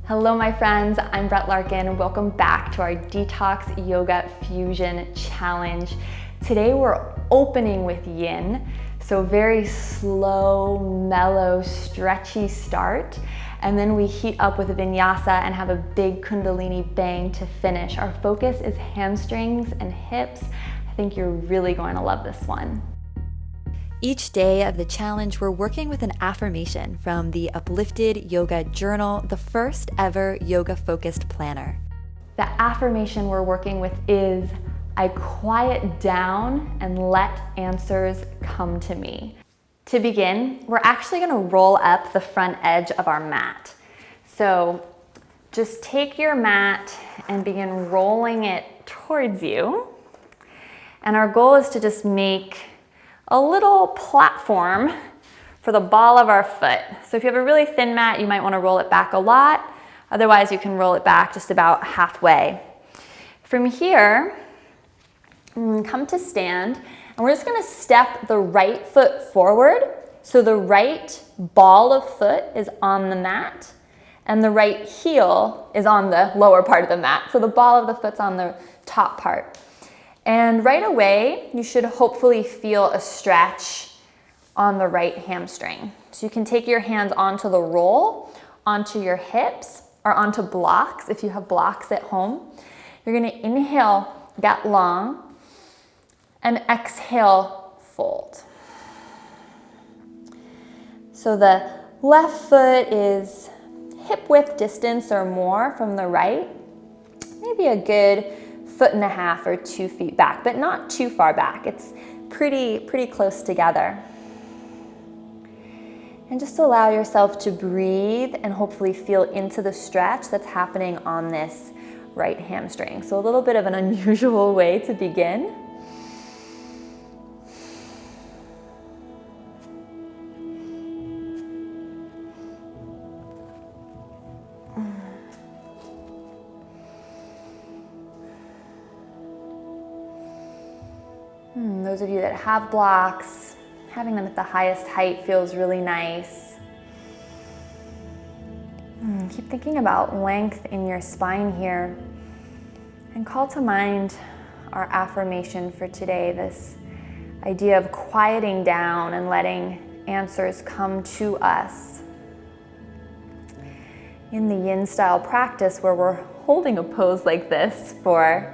Hello my friends, I'm Brett Larkin. Welcome back to our Detox Yoga Fusion Challenge. Today we're opening with Yin, so very slow, mellow, stretchy start. And then we heat up with a Vinyasa and have a big Kundalini bang to finish. Our focus is hamstrings and hips. I think you're really going to love this one. Each day of the challenge, we're working with an affirmation from the Uplifted Yoga Journal, the first ever yoga-focused planner. The affirmation we're working with is, I quiet down and let answers come to me. To begin, we're actually going to roll up the front edge of our mat. So just take your mat and begin rolling it towards you. And our goal is to just make a little platform for the ball of our foot. So if you have a really thin mat, you might want to roll it back a lot. Otherwise, you can roll it back just about halfway. From here, come to stand, and we're just going to step the right foot forward. So the right ball of foot is on the mat, and the right heel is on the lower part of the mat. So the ball of the foot's on the top part. And right away, you should hopefully feel a stretch on the right hamstring. So you can take your hands onto the roll, onto your hips, or onto blocks if you have blocks at home. You're gonna inhale, get long, and exhale, fold. So the left foot is hip width distance or more from the right, maybe a good 1.5 feet or 2 feet back, but not too far back. It's pretty close together. And just allow yourself to breathe and hopefully feel into the stretch that's happening on this right hamstring. So a little bit of an unusual way to begin. Those of you that have blocks, having them at the highest height feels really nice. Keep thinking about length in your spine here, and call to mind our affirmation for today, this idea of quieting down and letting answers come to us. In the Yin style practice, where we're holding a pose like this for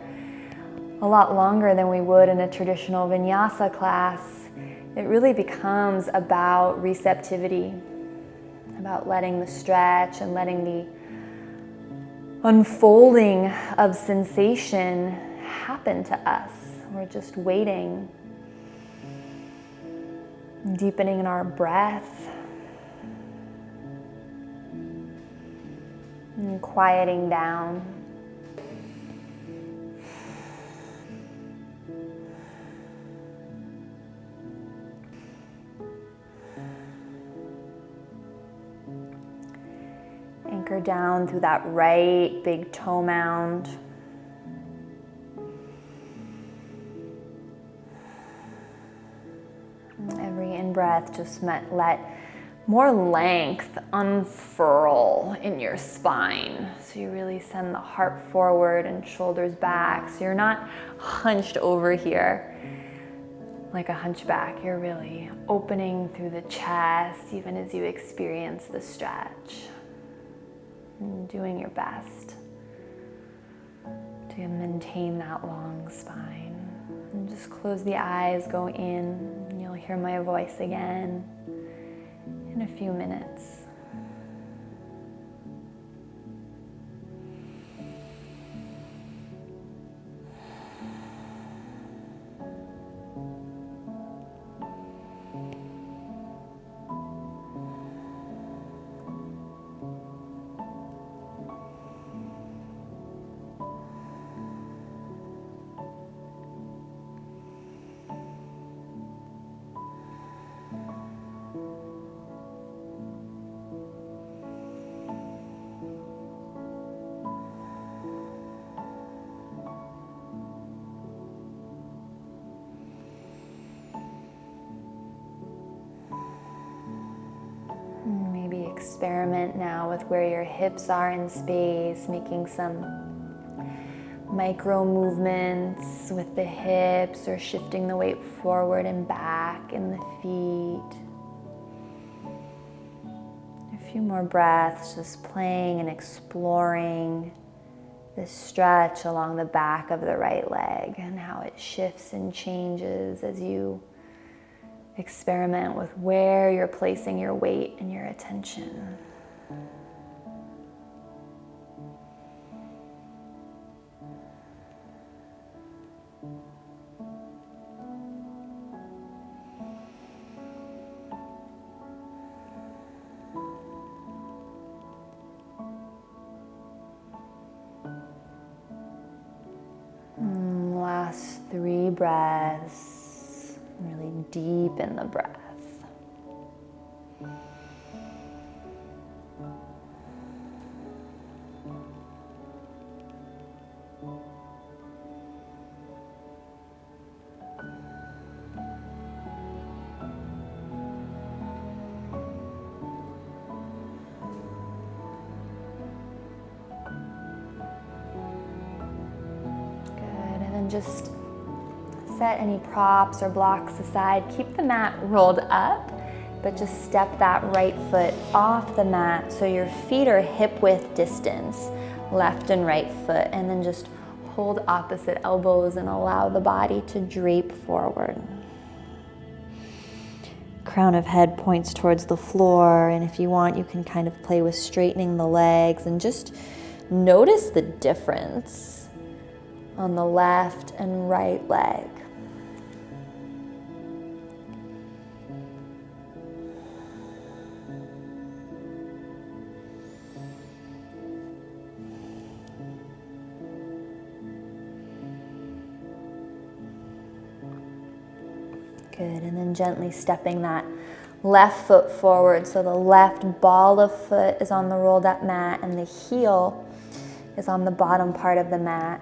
a lot longer than we would in a traditional Vinyasa class, it really becomes about receptivity, about letting the stretch and letting the unfolding of sensation happen to us. We're just waiting, deepening in our breath, and quieting down. Anchor down through that right big toe mound. Every in-breath, just let more length unfurl in your spine. So you really send the heart forward and shoulders back. So you're not hunched over here like a hunchback. You're really opening through the chest even as you experience the stretch. And doing your best to maintain that long spine. And just close the eyes, go in, and you'll hear my voice again in a few minutes. Experiment now with where your hips are in space, making some micro movements with the hips or shifting the weight forward and back in the feet. A few more breaths, just playing and exploring this stretch along the back of the right leg and how it shifts and changes as you experiment with where you're placing your weight and your attention. Last 3 breaths. Really deepen the breath. Just set any props or blocks aside. Keep the mat rolled up, but just step that right foot off the mat so your feet are hip width distance, left and right foot, and then just hold opposite elbows and allow the body to drape forward. Crown of head points towards the floor, and if you want, you can kind of play with straightening the legs and just notice the difference on the left and right leg. Good, and then gently stepping that left foot forward so the left ball of foot is on the rolled up mat and the heel is on the bottom part of the mat.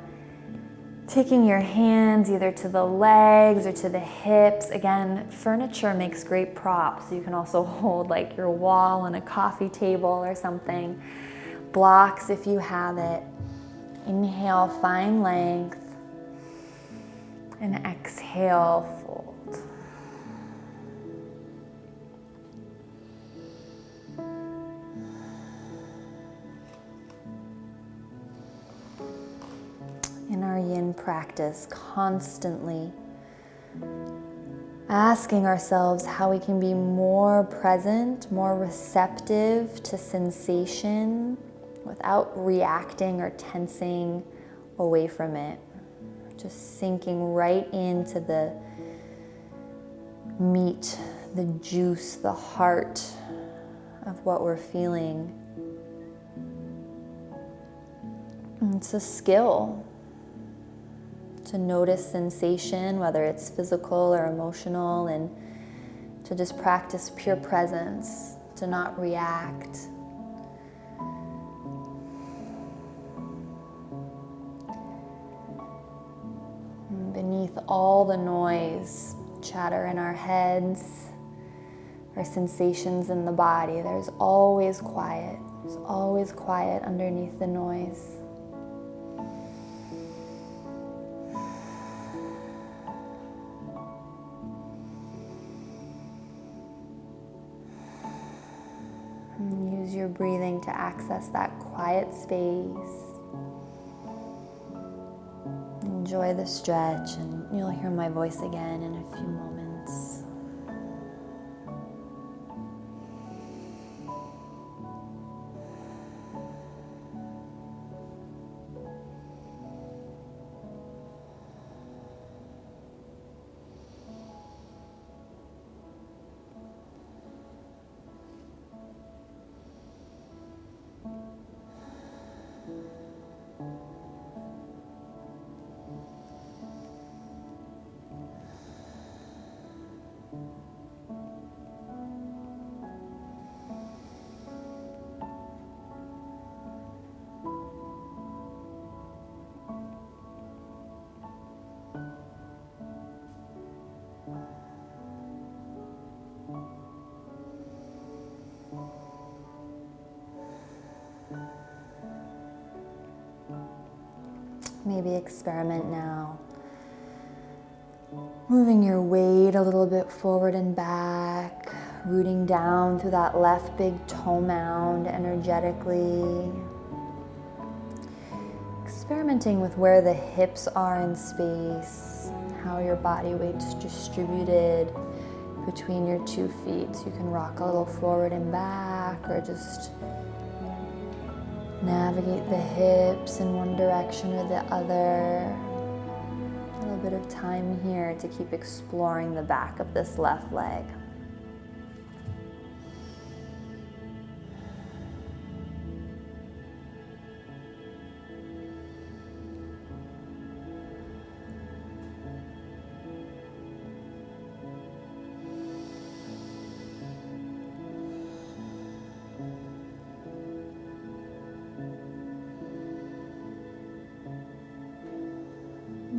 Taking your hands either to the legs or to the hips. Again, furniture makes great props. You can also hold like your wall on a coffee table or something. Blocks if you have it. Inhale, find length. And exhale, fold. In our yin practice, constantly asking ourselves how we can be more present, more receptive to sensation without reacting or tensing away from it. Just sinking right into the meat, the juice, the heart of what we're feeling. It's a skill to notice sensation, whether it's physical or emotional, and to just practice pure presence, to not react. And beneath all the noise, chatter in our heads, our sensations in the body, there's always quiet. There's always quiet underneath the noise. Use your breathing to access that quiet space. Enjoy the stretch, and you'll hear my voice again in a few moments. Maybe experiment now. Moving your weight a little bit forward and back, rooting down through that left big toe mound energetically. Experimenting with where the hips are in space, how your body weight's distributed between your 2 feet. So you can rock a little forward and back, or just navigate the hips in one direction or the other. A little bit of time here to keep exploring the back of this left leg.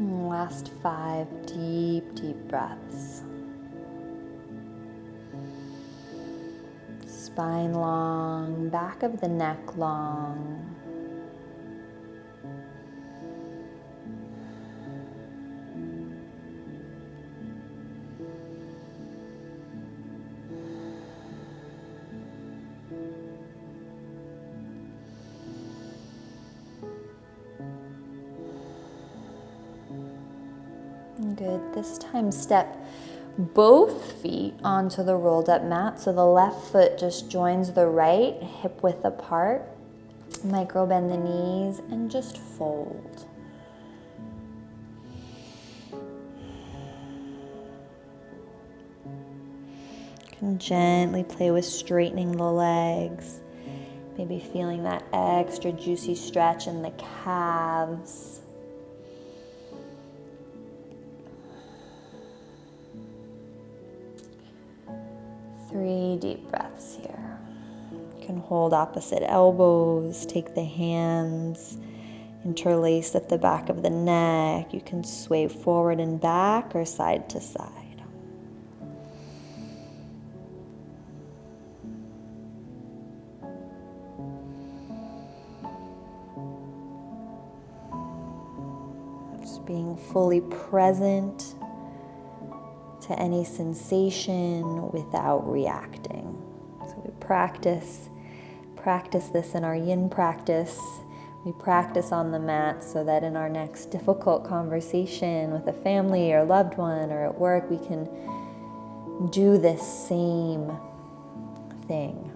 Last 5 deep, deep breaths. Spine long, back of the neck long. Good. This time step both feet onto the rolled up mat. So the left foot just joins the right, hip width apart. Micro bend the knees and just fold. You can gently play with straightening the legs. Maybe feeling that extra juicy stretch in the calves. 3 deep breaths here. You can hold opposite elbows, take the hands, interlace at the back of the neck. You can sway forward and back or side to side. Just being fully present to any sensation without reacting. So we practice this in our yin practice. We practice on the mat so that in our next difficult conversation with a family or loved one or at work, we can do this same thing.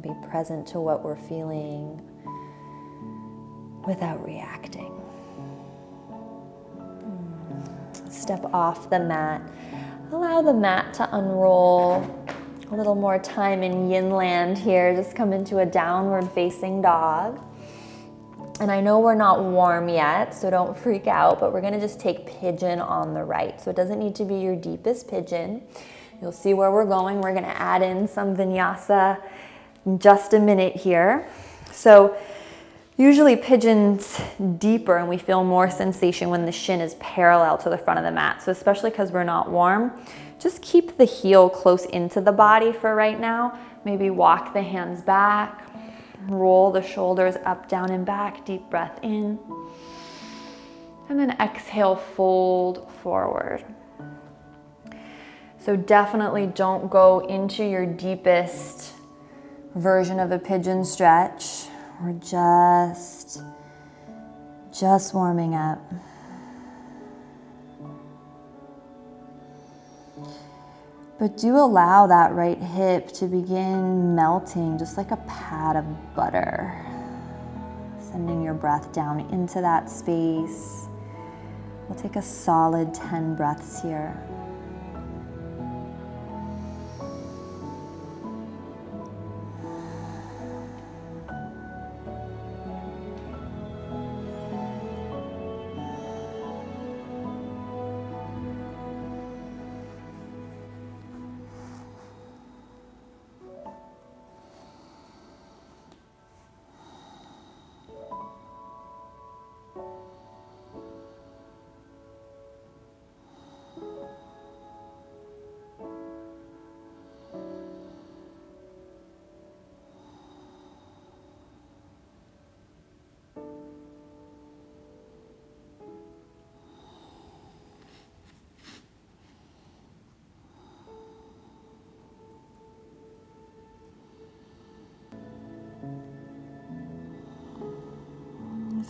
Be present to what we're feeling without reacting. Step off the mat. Allow the mat to unroll. A little more time in yin land here. Just come into a downward facing dog. And I know we're not warm yet, so don't freak out, but we're gonna just take pigeon on the right. So it doesn't need to be your deepest pigeon. You'll see where we're going. We're gonna add in some vinyasa in just a minute here. So usually pigeon's deeper and we feel more sensation when the shin is parallel to the front of the mat. So especially because we're not warm, just keep the heel close into the body for right now. Maybe walk the hands back, roll the shoulders up, down, and back. Deep breath in. And then exhale, fold forward. So definitely don't go into your deepest version of a pigeon stretch. We're just warming up. But do allow that right hip to begin melting just like a pat of butter. Sending your breath down into that space. We'll take a solid 10 breaths here.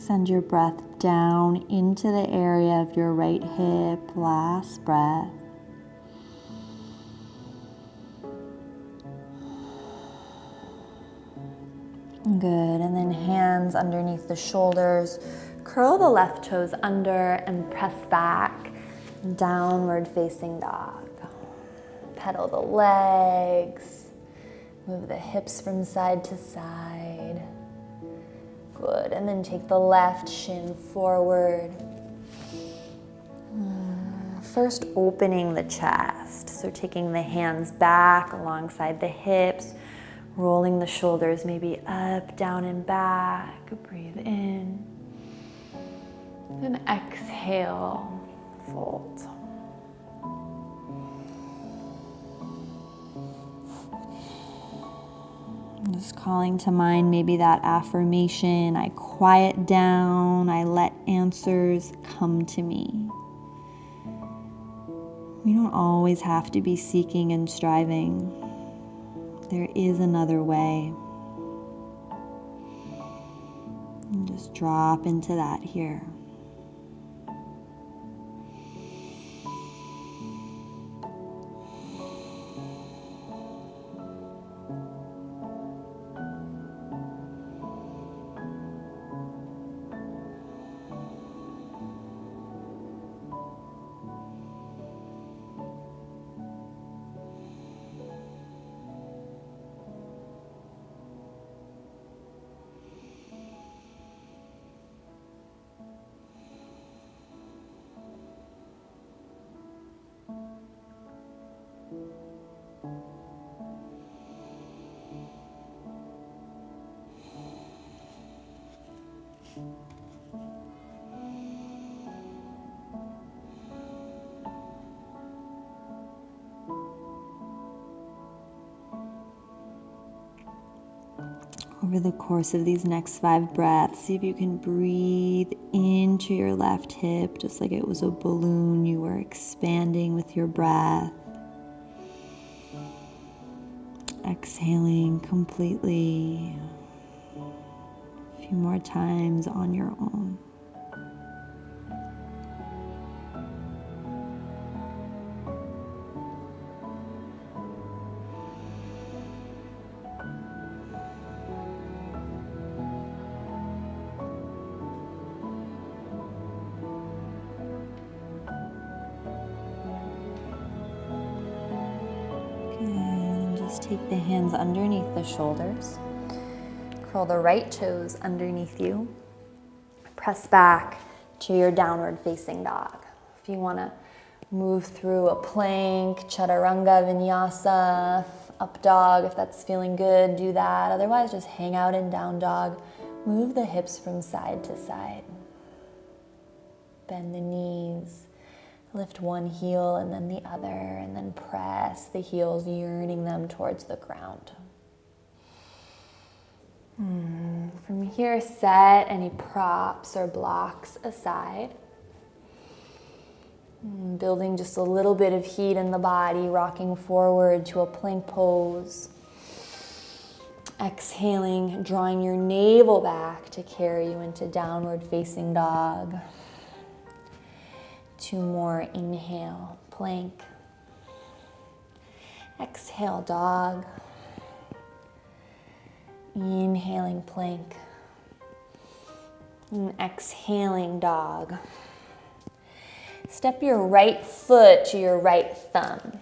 Send your breath down into the area of your right hip. Last breath. Good, and then hands underneath the shoulders. Curl the left toes under and press back. Downward facing dog. Pedal the legs. Move the hips from side to side. Good, and then take the left shin forward. First opening the chest, so taking the hands back alongside the hips, rolling the shoulders maybe up, down, and back. Breathe in. Then exhale, fold. I'm just calling to mind maybe that affirmation, I quiet down, I let answers come to me. We don't always have to be seeking and striving. There is another way. And just drop into that here. Over the course of these next 5 breaths, see if you can breathe into your left hip just like it was a balloon you were expanding with your breath. Exhaling completely. A few more times on your own. Take the hands underneath the shoulders. Curl the right toes underneath you. Press back to your downward facing dog. If you want to move through a plank, chaturanga, vinyasa, up dog, if that's feeling good, do that. Otherwise, just hang out in down dog. Move the hips from side to side. Bend the knees. Lift one heel and then the other, and then press the heels, yearning them towards the ground. From here, set any props or blocks aside. Building just a little bit of heat in the body, rocking forward to a plank pose. Exhaling, drawing your navel back to carry you into downward facing dog. 2 more, inhale, plank. Exhale, dog. Inhaling, plank. And exhaling, dog. Step your right foot to your right thumb.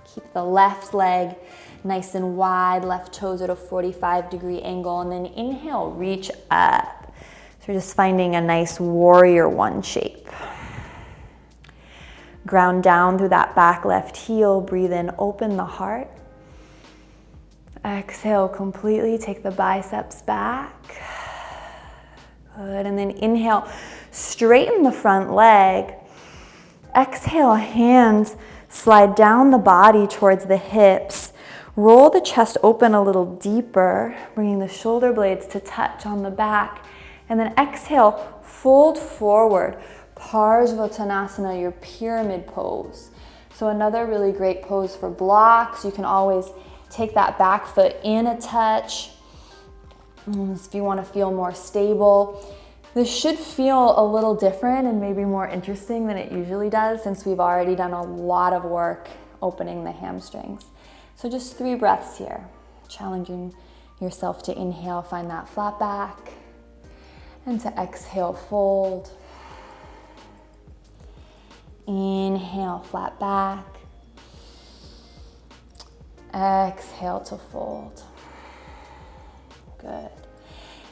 Keep the left leg nice and wide, left toes at a 45-degree angle, and then inhale, reach up. So you're just finding a nice warrior 1 shape. Ground down through that back left heel. Breathe in, open the heart. Exhale completely, take the biceps back. Good, and then inhale, straighten the front leg. Exhale, hands slide down the body towards the hips. Roll the chest open a little deeper, bringing the shoulder blades to touch on the back. And then exhale, fold forward. Parsvottanasana, your pyramid pose. So another really great pose for blocks. You can always take that back foot in a touch. If you want to feel more stable, This should feel a little different and maybe more interesting than it usually does, since we've already done a lot of work opening the hamstrings. So just 3 breaths here, challenging yourself to inhale, find that flat back, and to exhale, fold. Inhale, flat back. Exhale to fold. Good.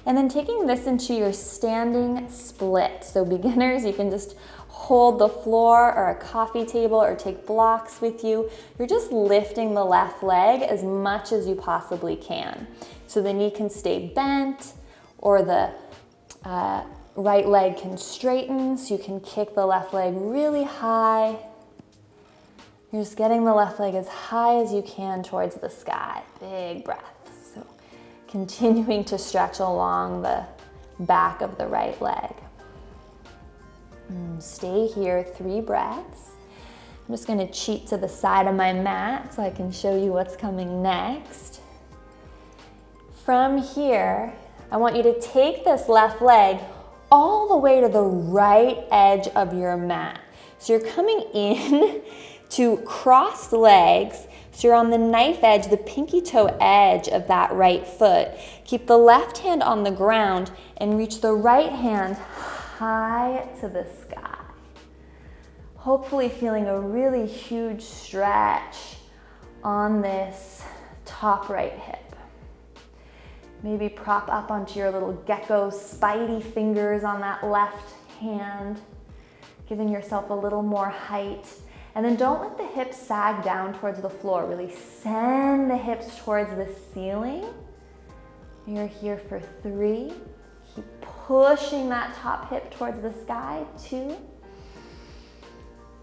And then taking this into your standing split. So beginners, you can just hold the floor or a coffee table or take blocks with you. You're just lifting the left leg as much as you possibly can. So the knee can stay bent, or the right leg can straighten, so you can kick the left leg really high. You're just getting the left leg as high as you can towards the sky. Big breath. So continuing to stretch along the back of the right leg. Stay here, 3 breaths. I'm just gonna cheat to the side of my mat so I can show you what's coming next. From here, I want you to take this left leg all the way to the right edge of your mat. So you're coming in to crossed legs. So you're on the knife edge, the pinky toe edge of that right foot. Keep the left hand on the ground and reach the right hand high to the sky. Hopefully feeling a really huge stretch on this top right hip. Maybe prop up onto your little gecko spidey fingers on that left hand, giving yourself a little more height. And then don't let the hips sag down towards the floor. Really send the hips towards the ceiling. You're here for 3. Keep pushing that top hip towards the sky. 2.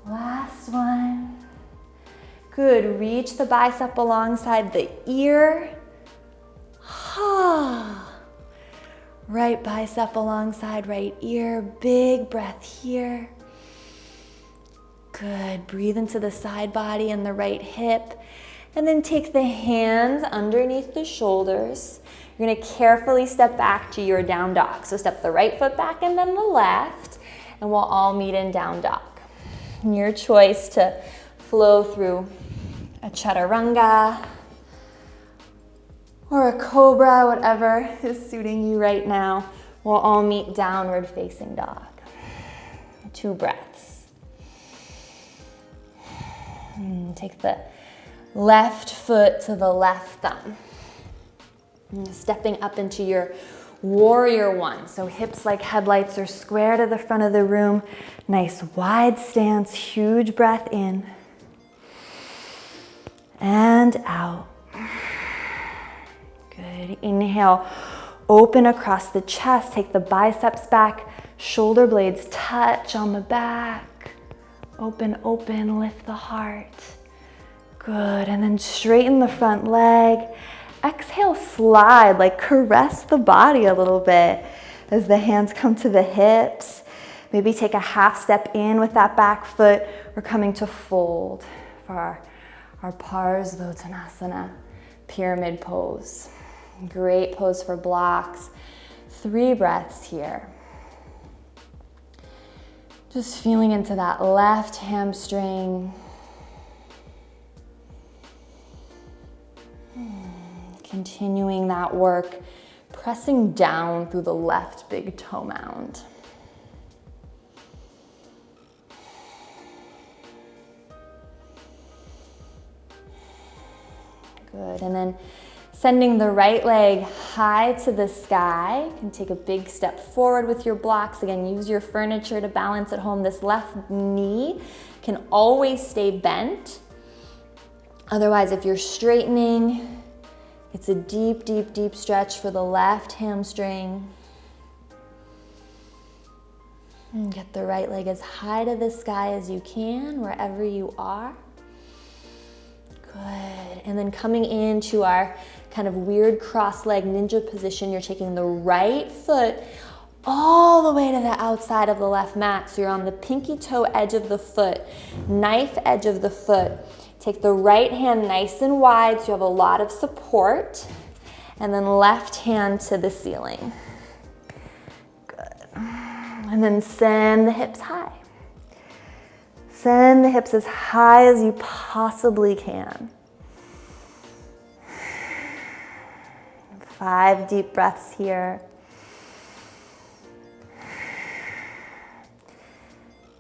Last one. Good. Reach the bicep alongside the ear. Right bicep alongside right ear. Big breath here. Good. Breathe into the side body and the right hip. And then take the hands underneath the shoulders. You're going to carefully step back to your down dog. So step the right foot back and then the left. And we'll all meet in down dog. And your choice to flow through a chaturanga or a cobra, whatever is suiting you right now. We'll all meet downward facing dog. 2 breaths. Take the left foot to the left thumb. Stepping up into your warrior 1. So hips like headlights are square to the front of the room. Nice wide stance, huge breath in. And out. Good. Inhale, open across the chest. Take the biceps back. Shoulder blades touch on the back. Open, open, lift the heart. Good. And then straighten the front leg. Exhale, slide, like caress the body a little bit as the hands come to the hips. Maybe take a half step in with that back foot. We're coming to fold for our Parsvottanasana pyramid pose. Great pose for blocks. 3 breaths here. Just feeling into that left hamstring. Continuing that work, pressing down through the left big toe mound. Good, and then sending the right leg high to the sky. You can take a big step forward with your blocks. Again, use your furniture to balance at home. This left knee can always stay bent. Otherwise, if you're straightening, it's a deep, deep, deep stretch for the left hamstring. And get the right leg as high to the sky as you can, wherever you are. Good. And then coming into our kind of weird cross-leg ninja position, you're taking the right foot all the way to the outside of the left mat. So you're on the pinky toe edge of the foot, knife edge of the foot. Take the right hand nice and wide so you have a lot of support. And then left hand to the ceiling. Good. And then send the hips high. Send the hips as high as you possibly can. 5 deep breaths here.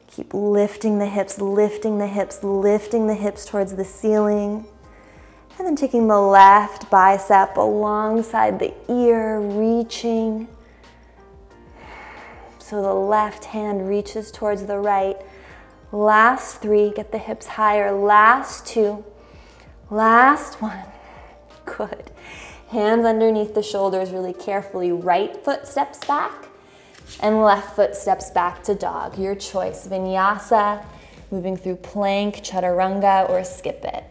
Keep lifting the hips, lifting the hips, lifting the hips towards the ceiling. And then taking the left bicep alongside the ear, reaching. So the left hand reaches towards the right. Last 3, get the hips higher. Last 2, last 1. Good. Hands underneath the shoulders really carefully. Right foot steps back and left foot steps back to dog. Your choice. Vinyasa, moving through plank, chaturanga, or skip it.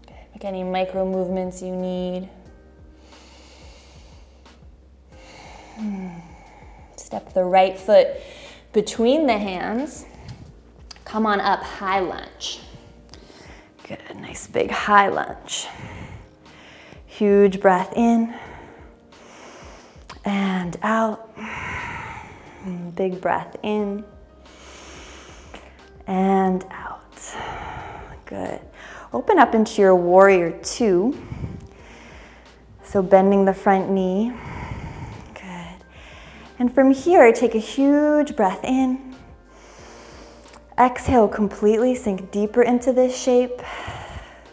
Okay, make any micro movements you need. Step the right foot between the hands. Come on up, high lunge. Good, nice big high lunge. Huge breath in and out. Big breath in and out. Good. Open up into your warrior 2. So bending the front knee. Good. And from here, take a huge breath in. Exhale, completely sink deeper into this shape.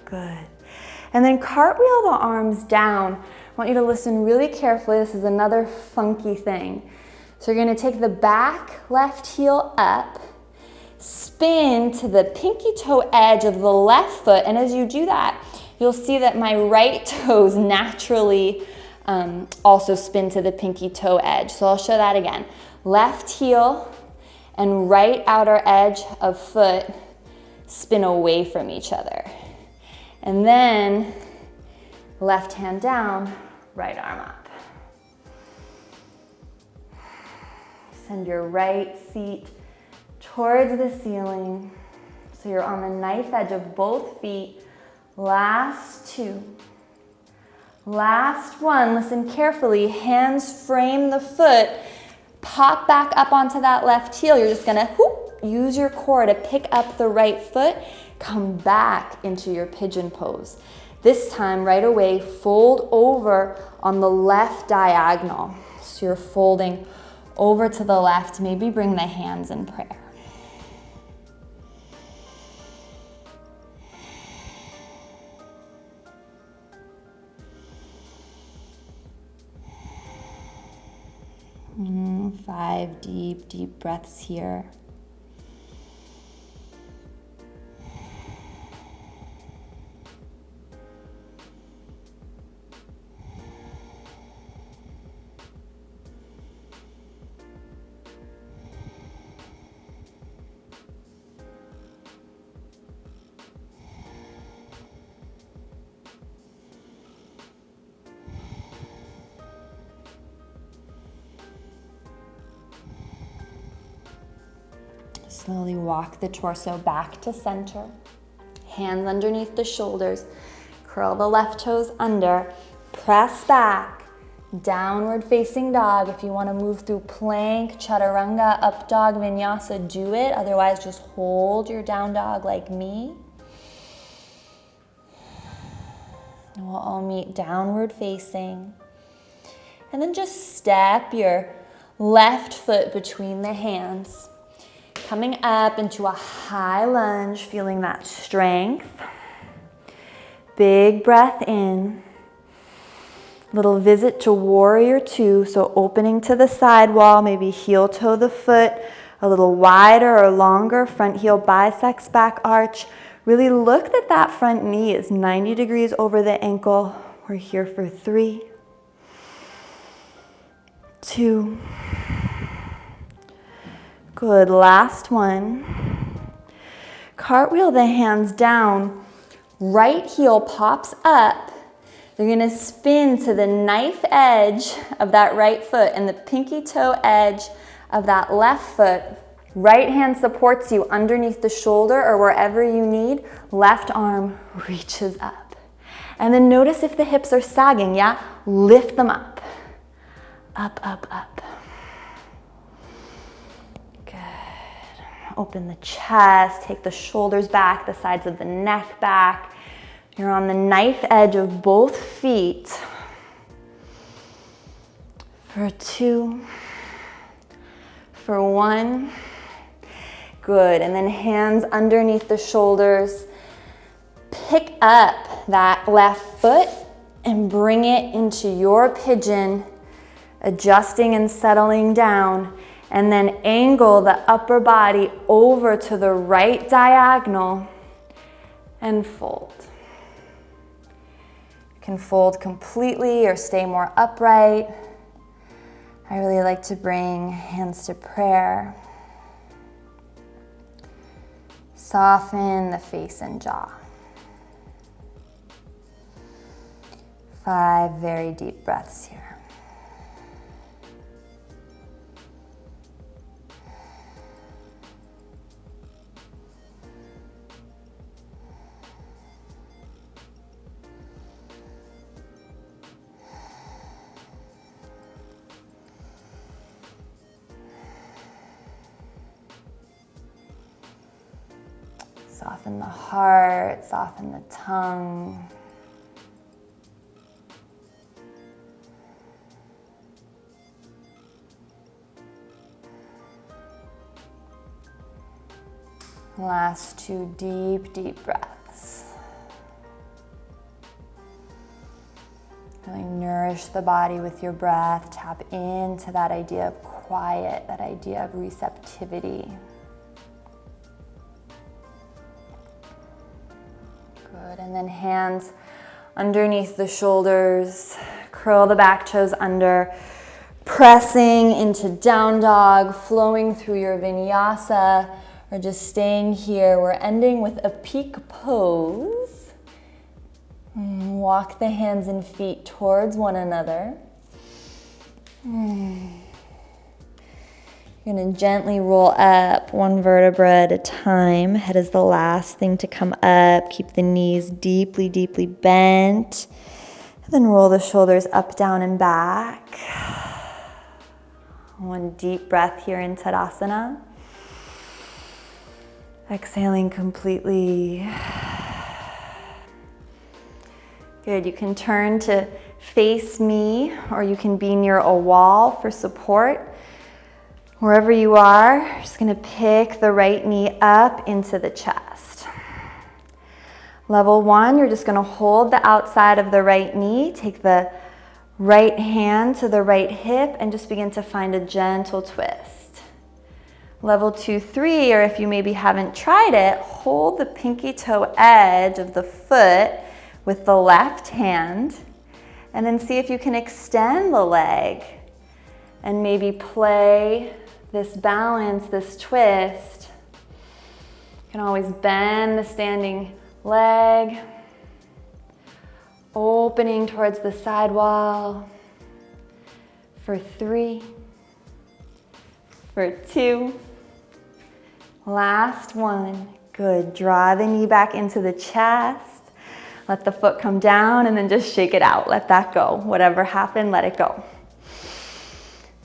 Good. And then cartwheel the arms down. I want you to listen really carefully. This is another funky thing. So you're gonna take the back left heel up, spin to the pinky toe edge of the left foot, and as you do that, you'll see that my right toes naturally also spin to the pinky toe edge. So I'll show that again. Left heel and right outer edge of foot spin away from each other. And then left hand down, right arm up. Send your right seat towards the ceiling. So you're on the knife edge of both feet. Last 2. Last 1. Listen carefully. Hands frame the foot. Pop back up onto that left heel. You're just gonna use your core to pick up the right foot. Come back into your pigeon pose. This time, right away, fold over on the left diagonal. So you're folding over to the left. Maybe bring the hands in prayer. Five deep breaths here. Slowly walk the torso back to center. Hands underneath the shoulders. Curl the left toes under. Press back. Downward facing dog. If you want to move through plank, chaturanga, up dog, vinyasa, do it. Otherwise, just hold your down dog like me. And we'll all meet downward facing. And then just step your left foot between the hands. Coming up into a high lunge, feeling that strength. Big breath in. Little visit to warrior 2, so opening to the sidewall, maybe heel toe the foot, a little wider or longer, front heel bisects back arch. Really look that that front knee is 90 degrees over the ankle. We're here for 3, 2, good, last one. Cartwheel the hands down. Right heel pops up. You're gonna spin to the knife edge of that right foot and the pinky toe edge of that left foot. Right hand supports you underneath the shoulder or wherever you need. Left arm reaches up. And then notice if the hips are sagging, yeah? Lift them up. Up, up, up. Open the chest, take the shoulders back, the sides of the neck back. You're on the knife edge of both feet. For 2, for 1. Good, and then hands underneath the shoulders. Pick up that left foot and bring it into your pigeon, adjusting and settling down, and then angle the upper body over to the right diagonal and fold. You can fold completely or stay more upright. I really like to bring hands to prayer. Soften the face and jaw. 5 very deep breaths here. Soften the heart, soften the tongue. Last 2 deep, deep breaths. Really nourish the body with your breath. Tap into that idea of quiet, that idea of receptivity. Good, and then hands underneath the shoulders. Curl the back toes under. Pressing into down dog, flowing through your vinyasa. Or just staying here. We're ending with a peak pose. Walk the hands and feet towards one another. You're gonna gently roll up 1 vertebra at a time. Head is the last thing to come up. Keep the knees deeply, deeply bent. And then roll the shoulders up, down, and back. 1 deep breath here in Tadasana. Exhaling completely. Good, you can turn to face me or you can be near a wall for support. Wherever you are, just gonna pick the right knee up into the chest. Level 1, you're just gonna hold the outside of the right knee, take the right hand to the right hip and just begin to find a gentle twist. Level 2, 3, or if you maybe haven't tried it, hold the pinky toe edge of the foot with the left hand and then see if you can extend the leg and maybe play this balance, this twist. You can always bend the standing leg, opening towards the sidewall for 3, for 2, last 1. Good. Draw the knee back into the chest. Let the foot come down and then just shake it out. Let that go. Whatever happened, let it go.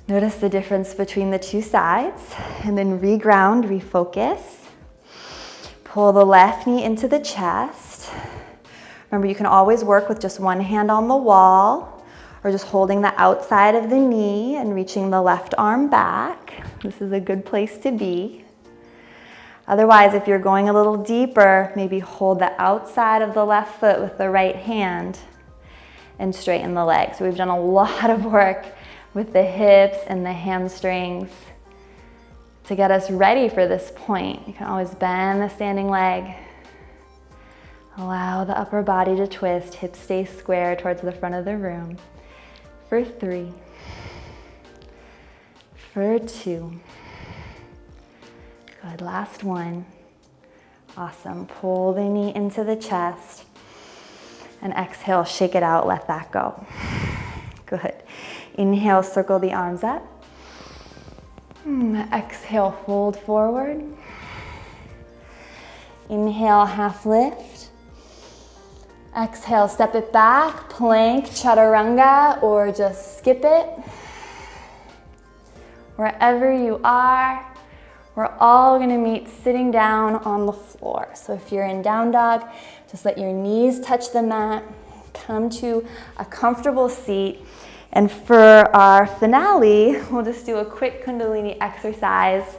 Notice the difference between the 2 sides and then reground, refocus. Pull the left knee into the chest. Remember, you can always work with just 1 hand on the wall or just holding the outside of the knee and reaching the left arm back. This is a good place to be. Otherwise, if you're going a little deeper, maybe hold the outside of the left foot with the right hand and straighten the leg. So we've done a lot of work with the hips and the hamstrings to get us ready for this point. You can always bend the standing leg. Allow the upper body to twist, hips stay square towards the front of the room. For 3, for 2. Good, last 1. Awesome, pull the knee into the chest and exhale, shake it out, let that go. Good, inhale, circle the arms up. Exhale, fold forward. Inhale, half lift. Exhale, step it back, plank, chaturanga, or just skip it. Wherever you are, we're all gonna meet sitting down on the floor. So if you're in down dog, just let your knees touch the mat, come to a comfortable seat. And for our finale, we'll just do a quick Kundalini exercise.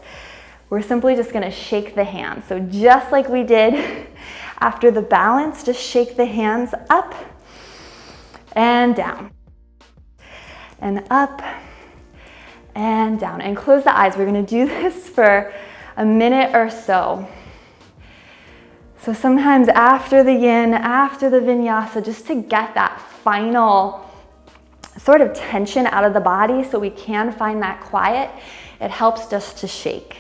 We're simply just gonna shake the hands. So just like we did after the balance, just shake the hands up and down. And up and down. And close the eyes. We're gonna do this for a minute or so. So sometimes after the yin, after the vinyasa, just to get that final sort of tension out of the body so we can find that quiet, it helps just to shake.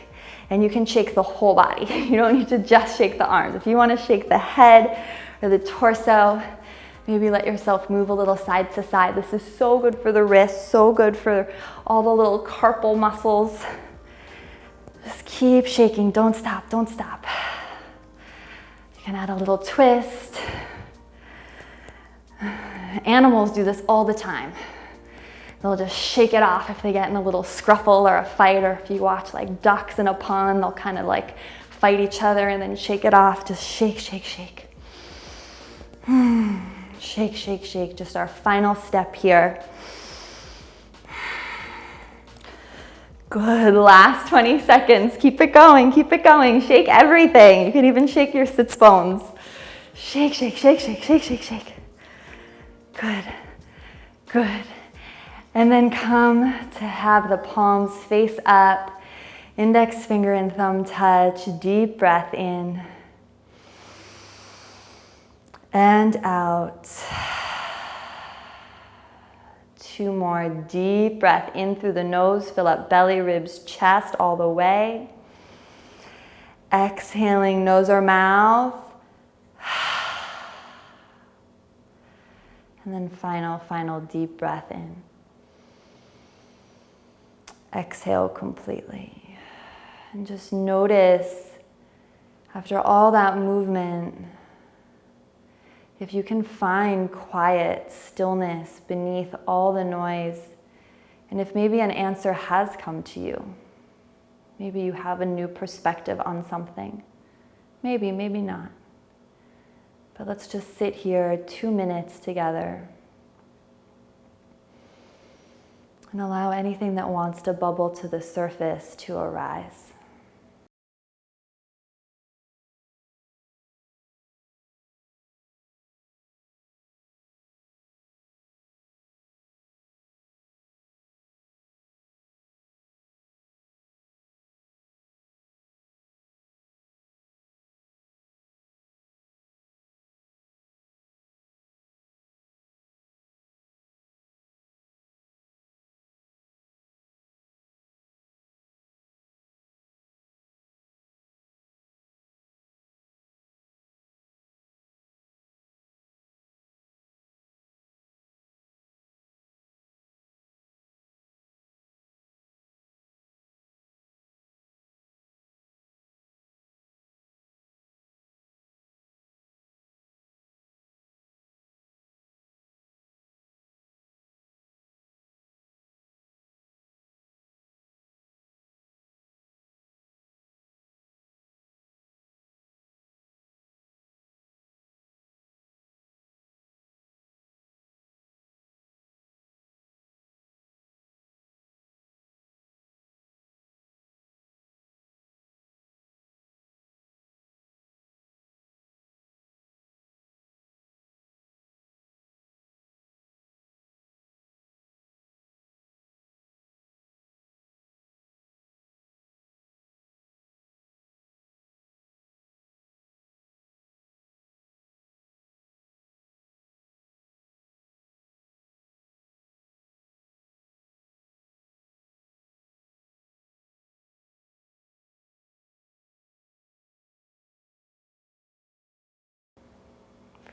And you can shake the whole body. You don't need to just shake the arms. If you want to shake the head or the torso, maybe let yourself move a little side to side. This is so good for the wrists, so good for all the little carpal muscles. Just keep shaking, don't stop, don't stop. You can add a little twist. Animals do this all the time. They'll just shake it off if they get in a little scruffle or a fight, or if you watch like ducks in a pond, they'll kind of like fight each other and then shake it off. Just shake, shake, shake. Shake, shake, shake. Just our final step here. Good, last 20 seconds. Keep it going, keep it going. Shake everything. You can even shake your sits bones. Shake, shake, shake, shake, shake, shake, shake. Good, good. And then come to have the palms face up, index finger and thumb touch, deep breath in and out. 2 more, deep breath in through the nose, fill up belly, ribs, chest all the way. Exhaling, nose or mouth. And then final deep breath in. Exhale completely. And just notice, after all that movement, if you can find quiet, stillness beneath all the noise, and if maybe an answer has come to you, maybe you have a new perspective on something, maybe not. But let's just sit here 2 minutes together and allow anything that wants to bubble to the surface to arise.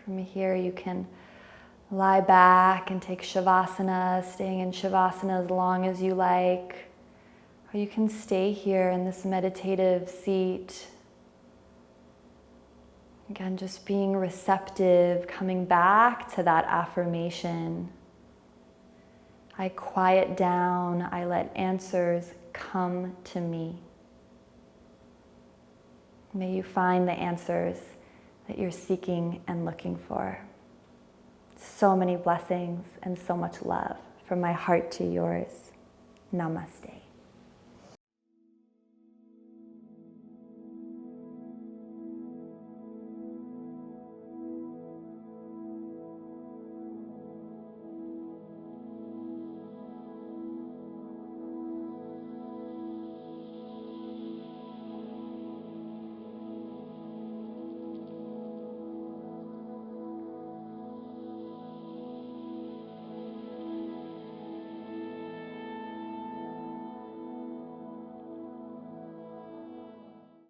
From here, you can lie back and take Shavasana, staying in Shavasana as long as you like. Or you can stay here in this meditative seat. Again, just being receptive, coming back to that affirmation. I quiet down, I let answers come to me. May you find the answers that you're seeking and looking for. So many blessings and so much love from my heart to yours. Namaste.